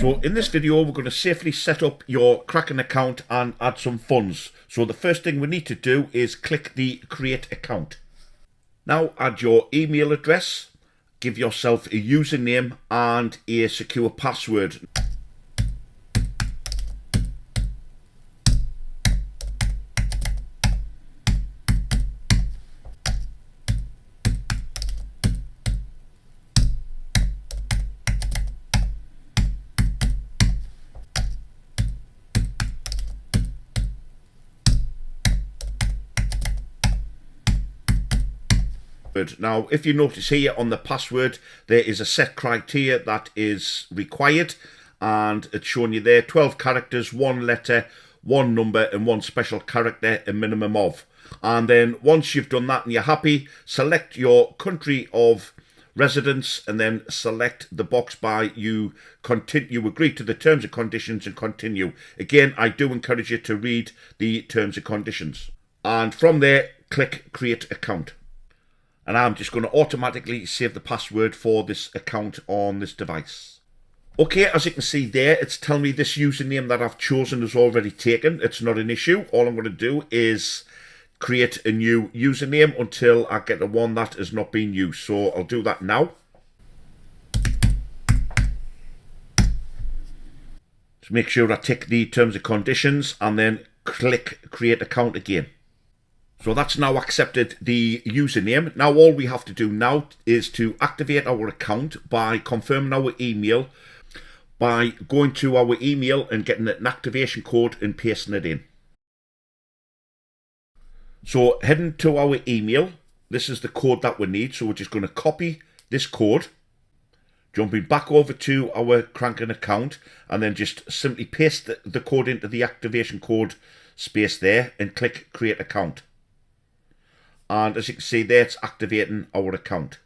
So in this video we're going to safely set up your Kraken account and add some funds. So the first thing we need to do is click the create account. Now add your email address, give yourself a username and a secure password. Now, if you notice here on the password, there is a set criteria that is required, and it's showing you there 12 characters, 1 letter, 1 number, and 1 special character, a minimum of. And then once you've done that and you're happy, select your country of residence and then select the box by you agree to the terms and conditions and continue. Again, I do encourage you to read the terms and conditions. And from there, click create account. And I'm just going to automatically save the password for this account on this device. Okay, as you can see there, it's telling me this username that I've chosen is already taken. It's not an issue. All I'm going to do is create a new username until I get the one that has not been used. So I'll do that now. Just make sure I tick the terms and conditions and then click create account again. So that's now accepted the username. Now all we have to do now is to activate our account by confirming our email, by going to our email and getting an activation code and pasting it in. So heading to our email, this is the code that we need. So we're just going to copy this code, jumping back over to our Kraken account, and then just simply paste the code into the activation code space there and click create account. And as you can see there, it's activating our account.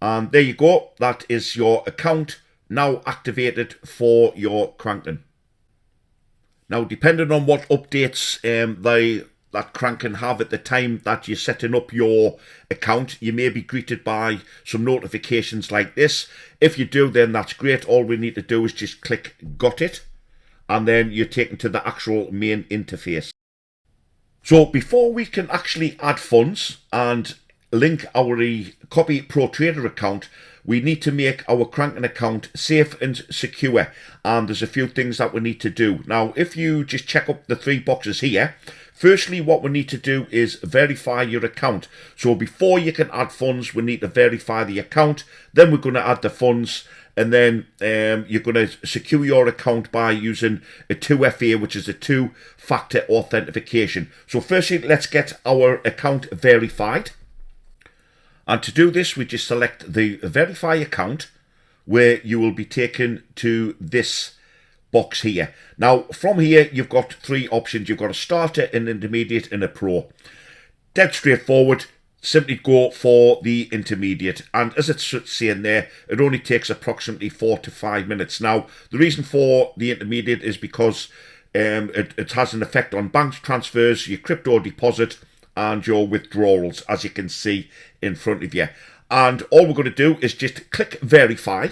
And there you go. That is your account now activated for your Kraken. Now, depending on what updates that Kraken have at the time that you're setting up your account, you may be greeted by some notifications like this. If you do, then that's great. All we need to do is just click got it, and then you're taken to the actual main interface. So before we can actually add funds and link our copy proprietary account, we need to make our Kraken account safe and secure. And there's a few things that we need to do. Now, if you just check up the 3 boxes here, firstly, what we need to do is verify your account. So before you can add funds, we need to verify the account. Then we're going to add the funds. And then you're going to secure your account by using a 2FA, which is a 2-factor authentication. So firstly, let's get our account verified. And to do this, we just select the verify account, where you will be taken to this box here. Now, from here, you've got 3 options. You've got a starter, an intermediate, and a pro. Dead straightforward. Simply go for the intermediate, and as it's saying there, it only takes approximately 4 to 5 minutes. Now, the reason for the intermediate is because it has an effect on bank transfers, your crypto deposit, and your withdrawals, as you can see in front of you. And all we're going to do is just click verify.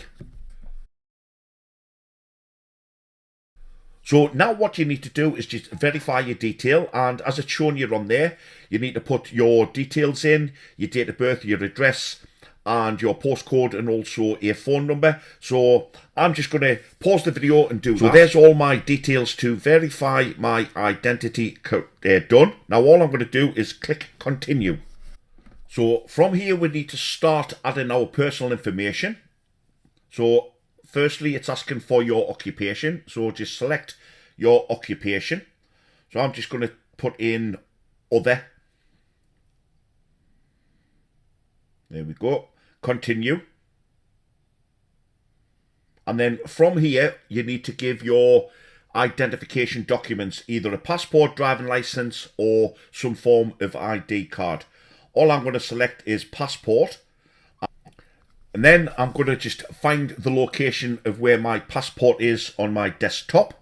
So now what you need to do is just verify your detail, and as it's shown you on there, you need to put your details in, your date of birth, your address, and your postcode, and also a phone number. So I'm just going to pause the video and do that. So there's all my details to verify my identity done. Now all I'm going to do is click continue. So from here we need to start adding our personal information. So firstly, it's asking for your occupation. So just select your occupation. So I'm just going to put in other. There we go. Continue. And then from here, you need to give your identification documents, either a passport, driving license, or some form of ID card. All I'm going to select is passport. And then I'm going to just find the location of where my passport is on my desktop.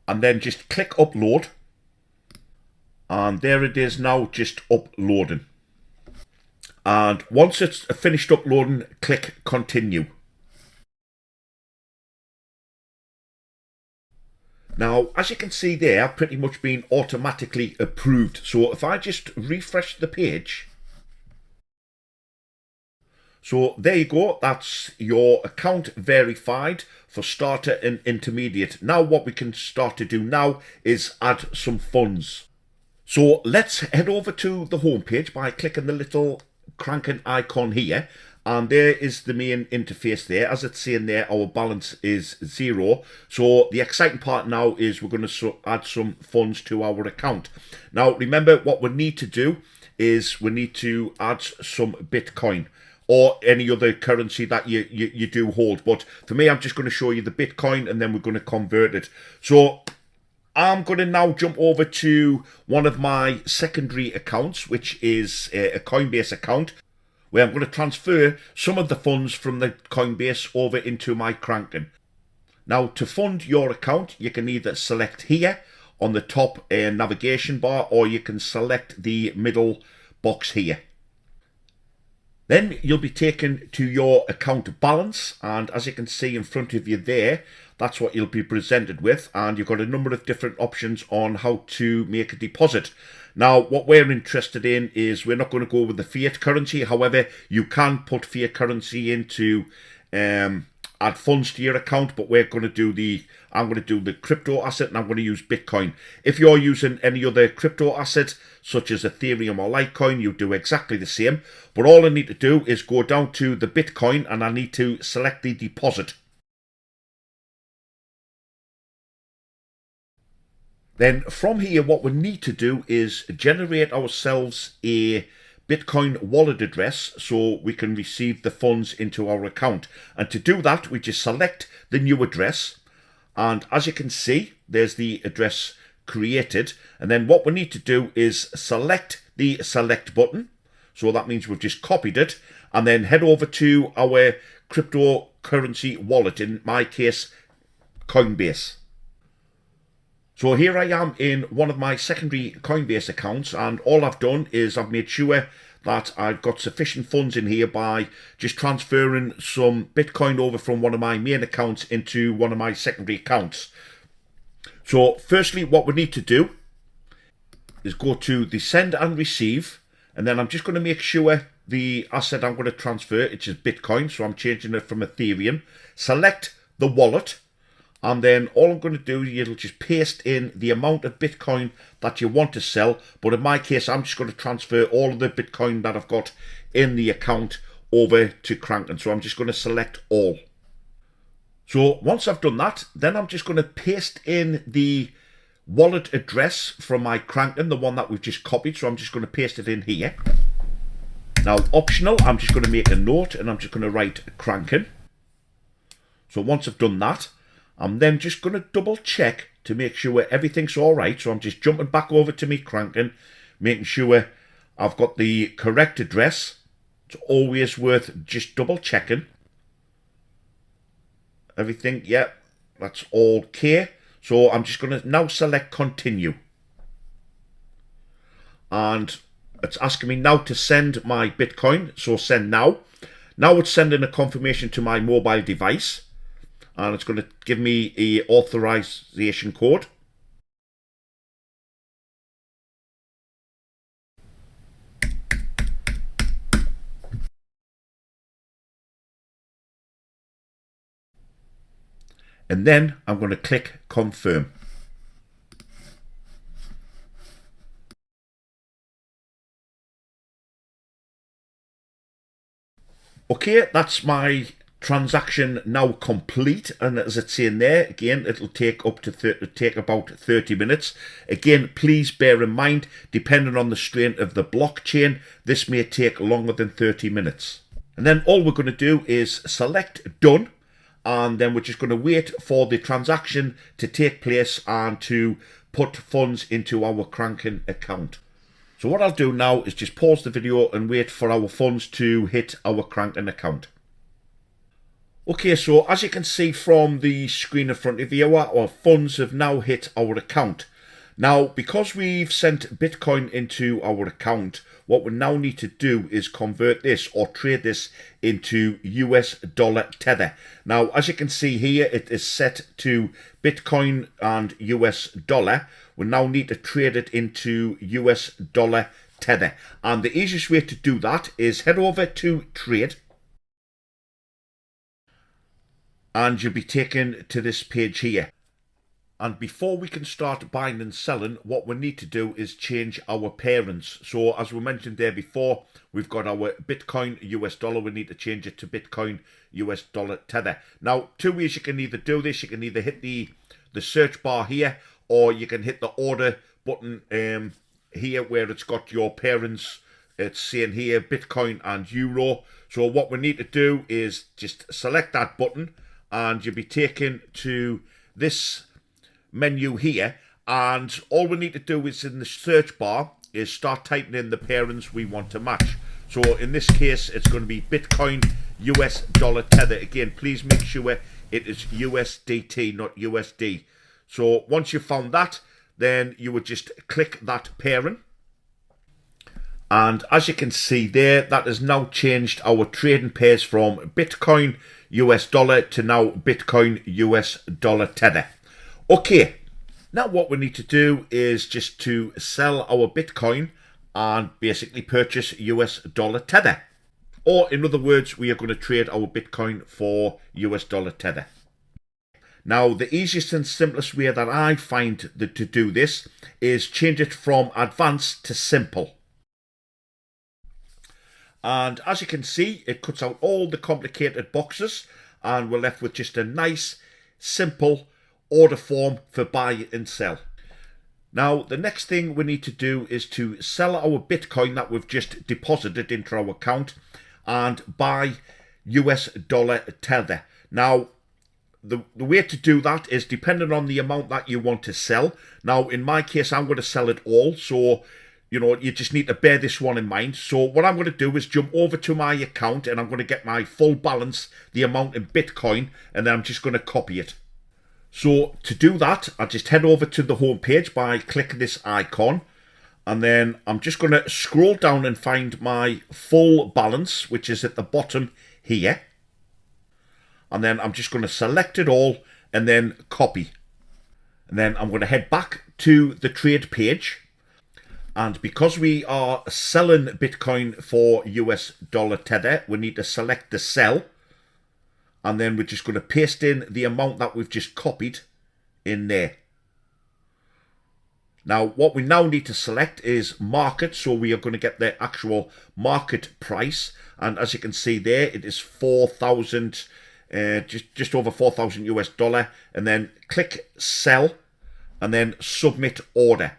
and then just click upload, and there it is now, just uploading. And once it's finished uploading, click continue. Now, as you can see there, I've pretty much been automatically approved. So if I just refresh the page, so there you go, that's your account verified for starter and intermediate. Now what we can start to do now is add some funds. So let's head over to the home page by clicking the little Kraken icon here, and there is the main interface there. As it's saying there, our balance is 0. So the exciting part now is we're going to add some funds to our account. Now remember, what we need to do is we need to add some Bitcoin or any other currency that you do hold. But for me, I'm just going to show you the Bitcoin, and then we're going to convert it. So I'm going to now jump over to one of my secondary accounts, which is a Coinbase account, where I'm going to transfer some of the funds from the Coinbase over into my Kraken. Now, to fund your account, you can either select here on the top navigation bar, or you can select the middle box here. Then you'll be taken to your account balance, and as you can see in front of you there, that's what you'll be presented with, and you've got a number of different options on how to make a deposit. Now, what we're interested in is we're not going to go with the fiat currency. However, you can put fiat currency into add funds to your account, but I'm going to do the crypto asset, and I'm going to use Bitcoin. If you're using any other crypto asset, such as Ethereum or Litecoin, you do exactly the same. But all I need to do is go down to the Bitcoin, and I need to select the deposit. Then from here, what we need to do is generate ourselves a Bitcoin wallet address so we can receive the funds into our account. And to do that, we just select the new address. And as you can see, there's the address created. And then what we need to do is select the select button. So that means we've just copied it, and then head over to our cryptocurrency wallet, in my case, Coinbase. So here I am in one of my secondary Coinbase accounts, and all I've done is I've made sure that I've got sufficient funds in here by just transferring some Bitcoin over from one of my main accounts into one of my secondary accounts. So firstly, what we need to do is go to the send and receive, and then I'm just going to make sure the asset I'm going to transfer, which is Bitcoin, so I'm changing it from Ethereum. Select the wallet. And then all I'm going to do, you'll just paste in the amount of Bitcoin that you want to sell. But in my case, I'm just going to transfer all of the Bitcoin that I've got in the account over to Kraken. So I'm just going to select all. So once I've done that, then I'm just going to paste in the wallet address from my Kraken, the one that we've just copied. So I'm just going to paste it in here. Now, optional, I'm just going to make a note, and I'm just going to write Kraken. So once I've done that, I'm then just going to double check to make sure everything's all right. So I'm just jumping back over to me Kraken, making sure I've got the correct address. It's always worth just double checking. Everything, yeah, that's all okay. So I'm just going to now select continue. And it's asking me now to send my Bitcoin. So send now. Now it's sending a confirmation to my mobile device. And it's going to give me a authorization code. And then I'm going to click confirm. Okay, that's my transaction now complete, and as it's saying there, again, it'll take up to take about 30 minutes. Again, please bear in mind, depending on the strength of the blockchain, this may take longer than 30 minutes. And then all we're going to do is select done, and then we're just going to wait for the transaction to take place and to put funds into our Kraken account. So what I'll do now is just pause the video and wait for our funds to hit our Kraken account. Okay, so as you can see from the screen in front of you, our funds have now hit our account. Now, because we've sent Bitcoin into our account, what we now need to do is convert this or trade this into US dollar tether. Now, as you can see here, it is set to Bitcoin and US dollar. We now need to trade it into US dollar tether. And the easiest way to do that is head over to trade. And you'll be taken to this page here. And before we can start buying and selling, what we need to do is change our parents. So as we mentioned there before, we've got our Bitcoin US dollar. We need to change it to Bitcoin US dollar tether. Now, two ways you can either do this. You can either hit the search bar here, or you can hit the order button here where it's got your parents. It's saying here Bitcoin and Euro. So what we need to do is just select that button, and you'll be taken to this menu here, and all we need to do is in the search bar is start typing in the pairings we want to match. So in this case, it's going to be Bitcoin US dollar tether. Again, please make sure it is USDT, not USD. So once you've found that, then you would just click that pairing. And as you can see there, that has now changed our trading pairs from Bitcoin US dollar to now Bitcoin US dollar tether. Okay, now what we need to do is just to sell our Bitcoin and basically purchase US dollar tether. Or in other words, we are going to trade our Bitcoin for US dollar tether. Now, the easiest and simplest way that I find to do this is change it from advanced to simple. And as you can see, it cuts out all the complicated boxes, and we're left with just a nice, simple order form for buy and sell. Now, the next thing we need to do is to sell our Bitcoin that we've just deposited into our account and buy US dollar tether. Now, the way to do that is depending on the amount that you want to sell. Now, in my case, I'm going to sell it all, so you just need to bear this one in mind. So what I'm going to do is jump over to my account, and I'm going to get my full balance, the amount in Bitcoin, and then I'm just going to copy it. So to do that, I just head over to the home page by clicking this icon, and then I'm just going to scroll down and find my full balance, which is at the bottom here. And then I'm just going to select it all and then copy. And then I'm going to head back to the trade page. And because we are selling Bitcoin for US dollar tether, we need to select the sell. And then we're just going to paste in the amount that we've just copied in there. Now, what we now need to select is market. So we are going to get the actual market price. And as you can see there, it is 4,000, just over 4,000 US dollar. And then click sell and then submit order.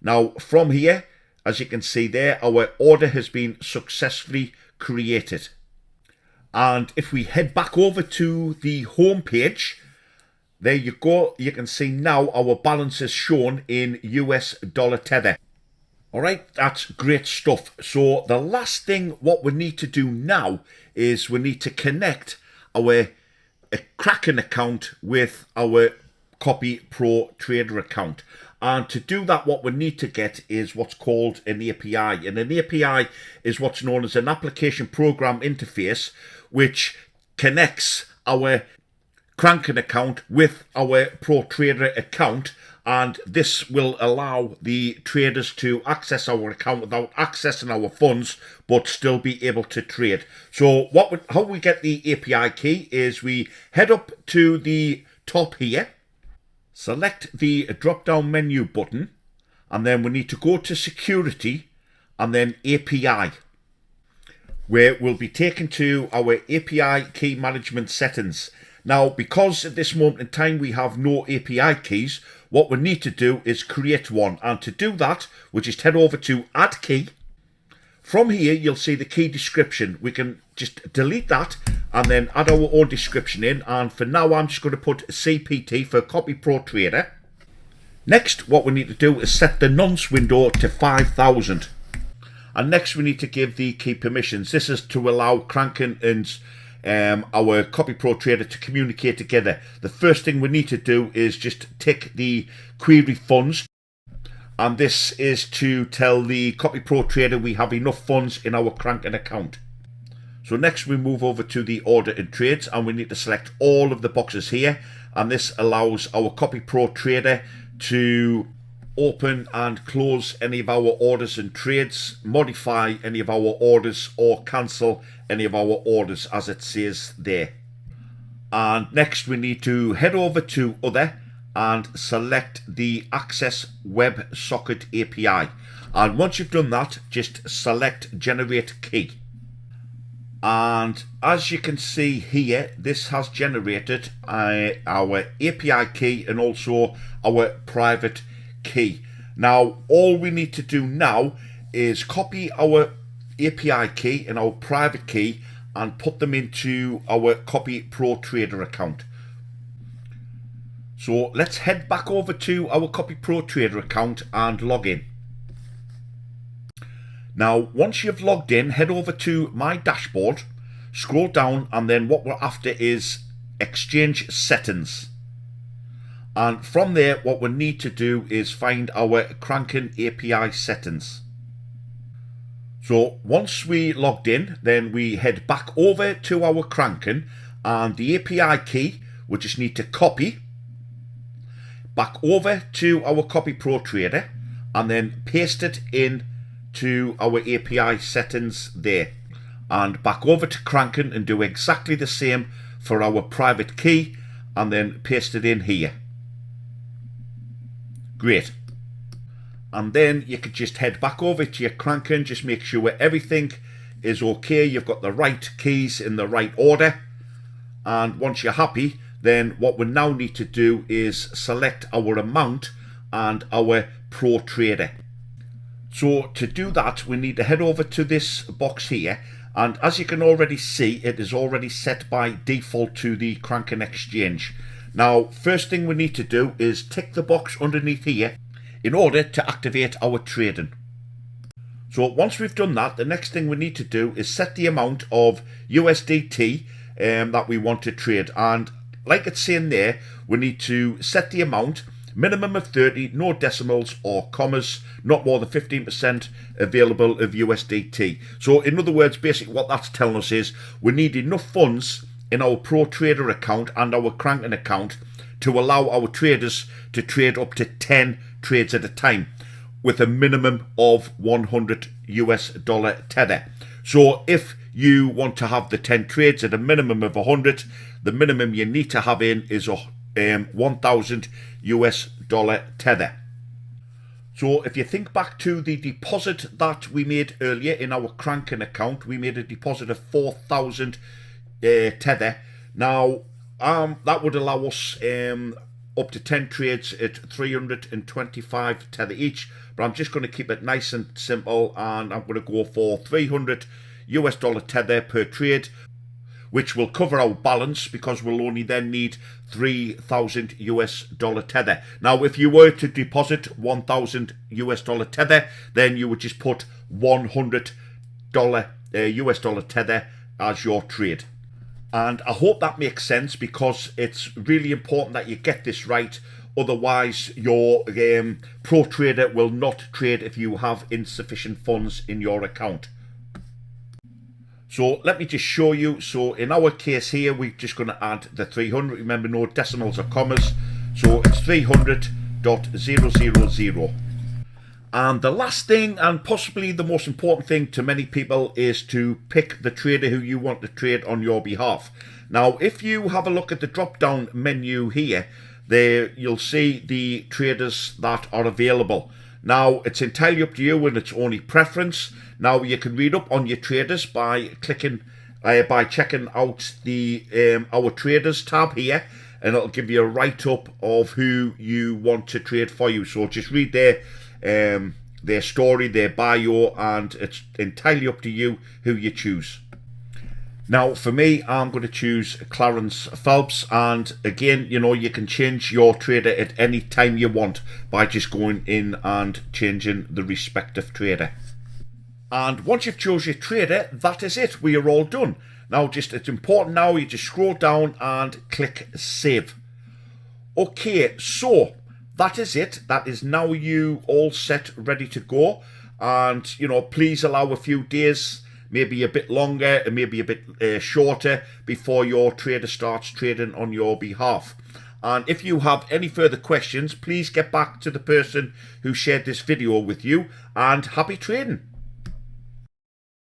Now, from here, as you can see there, our order has been successfully created. And if we head back over to the home page, there you go. You can see now our balance is shown in US dollar tether. All right, that's great stuff. So the last thing what we need to do now is we need to connect our Kraken account with our Copy Pro Trader account. And to do that, what we need to get is what's called an API. And an API is what's known as an application program interface, which connects our Kraken account with our Pro Trader account. And this will allow the traders to access our account without accessing our funds, but still be able to trade. So how we get the API key is we head up to the top here, select the drop-down menu button, and then we need to go to Security and then API, where we'll be taken to our API key management settings. Now, because at this moment in time we have no API keys, what we need to do is create one. And to do that, we just head over to Add Key. From here, you'll see the key description. We can just delete that and then add our own description in. And for now, I'm just going to put CPT for Copy Pro Trader. Next, what we need to do is set the nonce window to 5,000. And next, we need to give the key permissions. This is to allow Kraken and our Copy Pro Trader to communicate together. The first thing we need to do is just tick the query funds, and this is to tell the Copy Pro Trader we have enough funds in our Kraken account. So next we move over to the order and trades, and we need to select all of the boxes here, and this allows our Copy Pro Trader to open and close any of our orders and trades, modify any of our orders, or cancel any of our orders as it says there. And next we need to head over to Other and select the Access WebSocket API, and once you've done that, just select Generate Key. And as you can see here, this has generated our API key and also our private key. Now all we need to do now is copy our API key and our private key and put them into our Copy Pro Trader account. So let's head back over to our Copy Pro Trader account and log in. Now once you've logged in, head over to My Dashboard, scroll down, and then what we're after is Exchange Settings. And from there, what we need to do is find our Kraken API settings. So once we logged in, then we head back over to our Kraken, and the API key we just need to copy back over to our Copy Pro Trader and then paste it in to our API settings there, and back over to Kraken and do exactly the same for our private key and then paste it in here. Great. And then you could just head back over to your Kraken, just make sure everything is okay, you've got the right keys in the right order, and once you're happy, then what we now need to do is select our amount and our Pro Trader. So to do that, we need to head over to this box here, and as you can already see, it is already set by default to the Kraken Exchange. Now first thing we need to do is tick the box underneath here in order to activate our trading. So once we've done that, the next thing we need to do is set the amount of USDT that we want to trade, and like it's saying there, we need to set the amount minimum of 30, no decimals or commas, not more than 15% available of USDT. So in other words, basically what that's telling us is we need enough funds in our Pro Trader account and our Kraken account to allow our traders to trade up to 10 trades at a time with a minimum of $100 tether. So if you want to have the 10 trades at a minimum of 100, the minimum you need to have in is $1,000 tether. So if you think back to the deposit that we made earlier in our Kraken account, we made a deposit of 4,000 tether. Now that would allow us up to 10 trades at 325 tether each, but I'm just going to keep it nice and simple, and I'm going to go for $300 tether per trade, which will cover our balance because we'll only then need $3,000 tether. Now if you were to deposit $1,000 tether, then you would just put $100 tether as your trade. And I hope that makes sense, because it's really important that you get this right, otherwise your Pro Trader will not trade if you have insufficient funds in your account. So let me just show you. So in our case here, we're just going to add the 300. Remember, no decimals or commas. So it's 300.000. And the last thing, and possibly the most important thing to many people, is to pick the trader who you want to trade on your behalf. Now, if you have a look at the drop-down menu here, there you'll see the traders that are available. Now, it's entirely up to you, and it's only preference. Now, you can read up on your traders by clicking, by checking out the Our Traders tab here, and it'll give you a write-up of who you want to trade for you. So just read their story, their bio, and it's entirely up to you who you choose. Now for me, I'm going to choose Clarence Phelps, and again, you know, you can change your trader at any time you want by just going in and changing the respective trader. And once you've chosen your trader, that is it, we are all done. Now, it's important now you just scroll down and click save. Okay, so that is it. That is now you all set, ready to go. And, please allow a few days, maybe a bit longer and maybe a bit shorter before your trader starts trading on your behalf. And if you have any further questions, please get back to the person who shared this video with you, and happy trading.